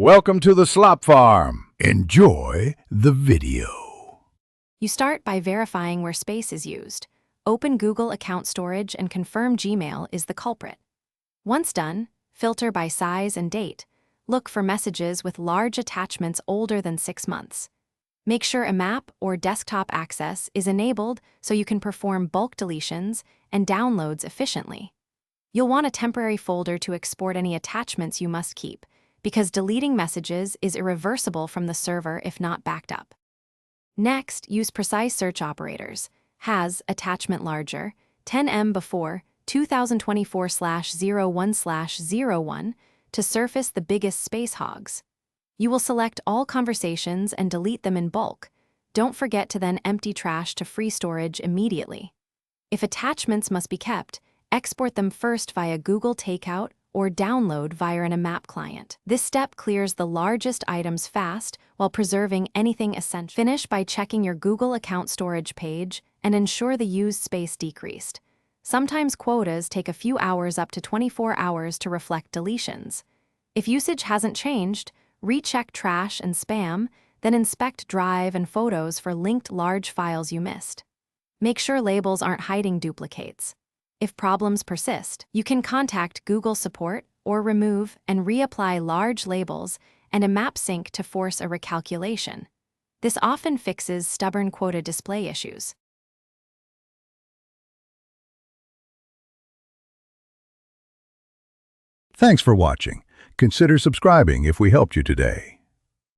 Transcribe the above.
Welcome to the Slop Farm. Enjoy the video. You start by verifying where space is used. Open Google account storage and confirm Gmail is the culprit. Once done, filter by size and date. Look for messages with large attachments older than 6 months. Make sure a map or desktop access is enabled so you can perform bulk deletions and downloads efficiently. You'll want a temporary folder to export any attachments you must keep, because deleting messages is irreversible from the server if not backed up. Next, use precise search operators. Has attachment larger, 10M before 2024/01/01 to surface the biggest space hogs. You will select all conversations and delete them in bulk. Don't forget to then empty trash to free storage immediately. If attachments must be kept, export them first via Google Takeout or download via an map client. This step clears the largest items fast while preserving anything essential. Finish by checking your Google account storage page and ensure the used space decreased. Sometimes quotas take a few hours up to 24 hours to reflect deletions. If usage hasn't changed, recheck trash and spam, then inspect Drive and Photos for linked large files you missed. Make sure labels aren't hiding duplicates. If problems persist, you can contact Google support or remove and reapply large labels and a map sync to force a recalculation. This often fixes stubborn quota display issues. Thanks for watching. Consider subscribing if we helped you today.